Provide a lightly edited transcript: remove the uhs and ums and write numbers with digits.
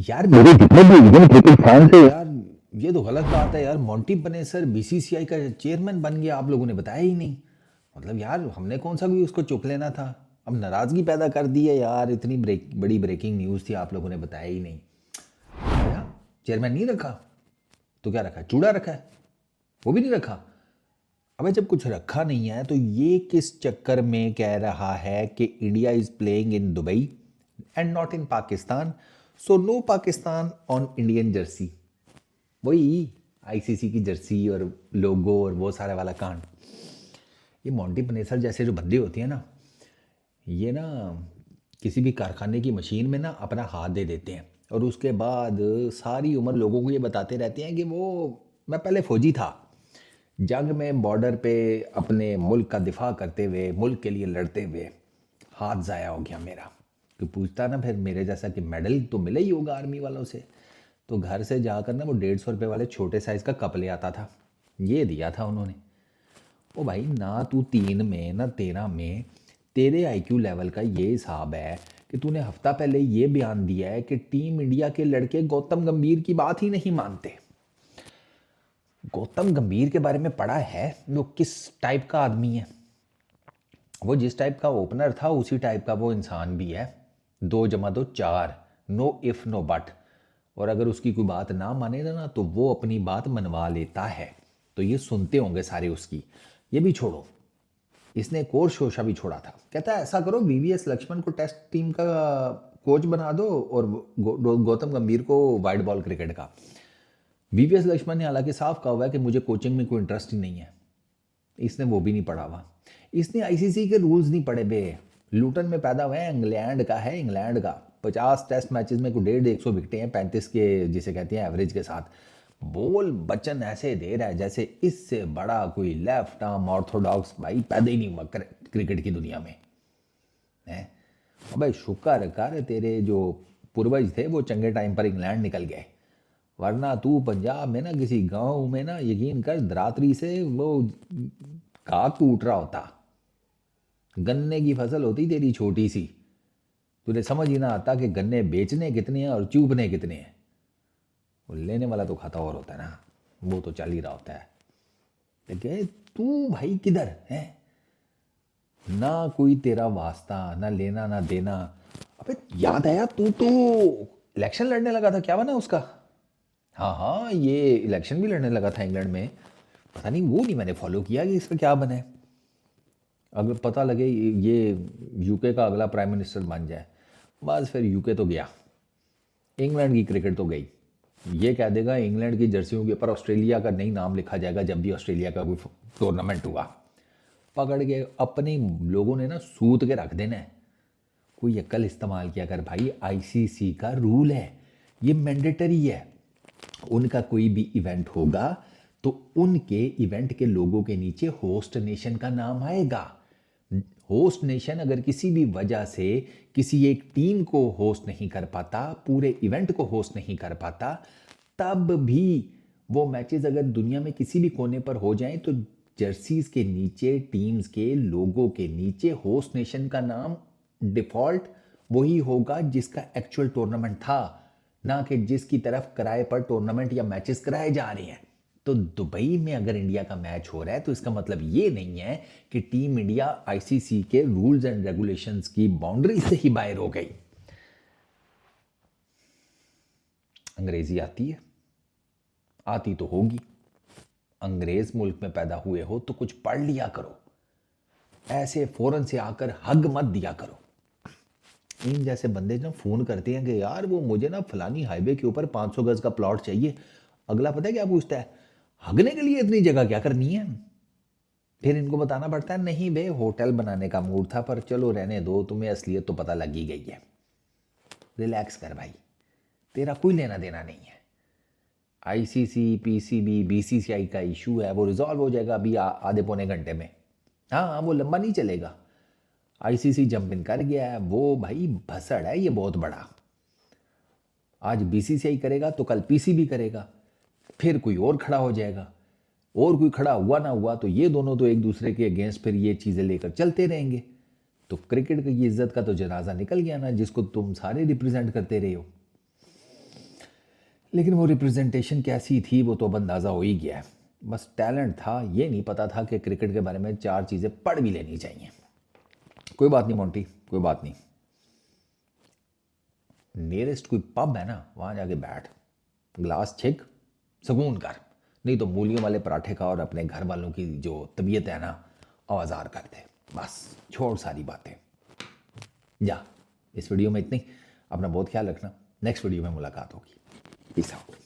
यार मेरे जितने भी इंडियन क्रिकेट फैंस है यार, ये तो गलत बात है यार। मोंटी बनेसर बीसीसीआई का चेयरमैन बन गया, आप लोगों ने बताया ही नहीं। मतलब यार हमने कौन सा भी उसको चुक लेना था। अब नाराजगी पैदा कर दी है यार, इतनी बड़ी ब्रेकिंग न्यूज़ थी, आप लोगों ने बताया ही नहीं। क्या चेयरमैन नहीं रखा? तो क्या रखा है? चूड़ा रखा है? वो भी नहीं रखा? अबे जब कुछ रखा नहीं है तो ये किस चक्कर में कह रहा है कि India is playing in Dubai and not in Pakistan, so no Pakistan on Indian jersey. वही आईसीसी की जर्सी और लोगो और वो सारे वाला कांड। ये मोंटी पनेसर जैसे जो बंदे होती हैं ना, ये ना किसी भी कारखाने की मशीन में ना अपना हाथ दे देते हैं और उसके बाद सारी उम्र लोगों को ये बताते रहते हैं कि वो मैं पहले फौजी था, जंग में बॉर्डर पे अपने मुल्क का दिफा करते हुए, मुल्क के लिए लड़ते हुए हाथ ज़ाया हो गया मेरा। तो पूछता ना फिर मेरे जैसा कि मेडल तो मिला ही होगा आर्मी वालों से। तो घर से जाकर ना वो 150 रुपये वाले छोटे साइज़ का कप ले आता था, ये दिया था उन्होंने। ओ भाई ना तू 3 में ना 13 में, तेरे आईक्यू लेवल का ये हिसाब है कि तूने हफ्ता पहले ये बयान दिया है कि टीम इंडिया के लड़के गौतम गंभीर की बात ही नहीं मानते। गौतम गंभीर के बारे में पढ़ा है वो किस टाइप का आदमी है? वो जिस टाइप का ओपनर था उसी टाइप का वो इंसान भी है। 2 + 2 = 4, नो इफ़ नो बट। और अगर उसकी कोई बात ना माने ना तो वो अपनी बात मनवा लेता है। तो ये सुनते होंगे सारे उसकी। ये भी छोड़ो, इसने एक और शोशा भी छोड़ा था। कहता है ऐसा करो, वीवीएस लक्ष्मण को टेस्ट टीम का कोच बना दो और गौतम गंभीर को वाइड बॉल क्रिकेट का। वीवीएस लक्ष्मण ने हालांकि साफ कहा हुआ है कि मुझे कोचिंग में कोई इंटरेस्ट ही नहीं है। इसने वो भी नहीं पढ़ा हुआ। इसने आईसीसी के रूल्स नहीं पढ़े बे। लूटन में पैदा हुआ है, इंग्लैंड का है, इंग्लैंड का। 50 टेस्ट मैचेस में को 150 विकेटें हैं, 35 के जिसे कहते हैं एवरेज के साथ। बोल बच्चन ऐसे दे रहा है जैसे इससे बड़ा कोई लेफ्ट आर्म ऑर्थोडॉक्स भाई पैदा ही नहीं हुआ क्रिकेट की दुनिया में है। अबे शुक्र कर तेरे जो पूर्वज थे वो चंगे टाइम पर इंग्लैंड निकल गए, वरना तू पंजाब में ना किसी गांव में ना यकीन कर धरातरी से वो घाव टूट रहा होता। गन्ने की फसल होती तेरी छोटी सी, तुझे समझ ही ना आता कि गन्ने बेचने कितने हैं और चूपने कितने हैं। वो लेने वाला तो खाता और होता है ना, वो तो चल ही रहा होता है। लेकिन तू भाई किधर है? ना कोई तेरा वास्ता, ना लेना ना देना। अबे याद आया, तू तो इलेक्शन लड़ने लगा था, क्या बना उसका? हाँ हाँ, ये इलेक्शन भी लड़ने लगा था इंग्लैंड में। पता नहीं, वो नहीं मैंने फॉलो किया कि इसका क्या बना है। अगर पता लगे ये यूके का अगला प्राइम मिनिस्टर बन जाए, बस फिर यूके तो गया, इंग्लैंड की क्रिकेट तो गई। ये कह देगा इंग्लैंड की जर्सियों के ऊपर ऑस्ट्रेलिया का नहीं नाम लिखा जाएगा जब भी ऑस्ट्रेलिया का कोई टूर्नामेंट हुआ। पकड़ के अपने लोगों ने ना सूत के रख देना है। कोई अक्ल इस्तेमाल किया कर भाई, आईसीसी का रूल है, ये मैंडेटरी है। उनका कोई भी इवेंट होगा तो उनके इवेंट के लोगों के नीचे होस्ट नेशन का नाम आएगा। होस्ट नेशन अगर किसी भी वजह से किसी एक टीम को होस्ट नहीं कर पाता, पूरे इवेंट को होस्ट नहीं कर पाता, तब भी वो मैचेस अगर दुनिया में किसी भी कोने पर हो जाएं तो जर्सीज के नीचे, टीम्स के लोगों के नीचे होस्ट नेशन का नाम डिफॉल्ट वही होगा जिसका एक्चुअल टूर्नामेंट था, ना कि जिसकी तरफ किराए पर टूर्नामेंट या मैचेस कराए जा रहे हैं। तो दुबई में अगर इंडिया का मैच हो रहा है तो इसका मतलब ये नहीं है कि टीम इंडिया आईसीसी के रूल्स एंड रेगुलेशंस की बाउंड्री से ही बाहर हो गई। अंग्रेजी आती है? आती तो होगी। अंग्रेज मुल्क में पैदा हुए हो तो कुछ पढ़ लिया करो, ऐसे फौरन से आकर हग मत दिया करो। इन जैसे बंदे ना फ़ोन करते हैं कि यार वो मुझे ना फलानी हाईवे के ऊपर 500 गज का प्लॉट चाहिए। अगला पता है क्या पूछता है? हगने के लिए इतनी जगह क्या करनी है? फिर इनको बताना पड़ता है नहीं बे, होटल बनाने का मूड था, पर चलो रहने दो, तुम्हें असलियत तो पता लग ही गई है। रिलैक्स कर भाई, तेरा कोई लेना देना नहीं है। आईसीसी, पीसीबी, बीसीसीआई का इशू है, वो रिजॉल्व हो जाएगा अभी आधे पौने घंटे में। हाँ हाँ, वो लंबा नहीं चलेगा। आईसीसी जंप इन कर गया है, वो भाई भसड़ है ये बहुत बड़ा। आज बीसीसीआई करेगा तो कल पीसीबी करेगा, फिर कोई और खड़ा हो जाएगा, और कोई खड़ा हुआ ना हुआ तो ये दोनों तो एक दूसरे के अगेंस्ट फिर ये चीज़ें लेकर चलते रहेंगे। तो क्रिकेट की इज्जत का तो जनाजा निकल गया ना, जिसको तुम सारे रिप्रेजेंट करते रहे हो। लेकिन वो रिप्रेजेंटेशन कैसी थी वो तो अब अंदाज़ा हो ही गया है। बस टैलेंट था, ये नहीं पता था कि क्रिकेट के बारे में 4 चीज़ें पढ़ भी लेनी चाहिए। कोई बात नहीं मोंटी, कोई बात नहीं। नियरेस्ट कोई पब है ना, वहाँ जाके बैठ, ग्लास छिक, सुकून कर, नहीं तो मूलियों वाले पराठे खा और अपने घर वालों की जो तबीयत है ना आवाज़ार कर दे। बस छोड़ सारी बातें, जा। इस वीडियो में इतनी। अपना बहुत ख्याल रखना, नेक्स्ट वीडियो में मुलाकात होगी। Peace out.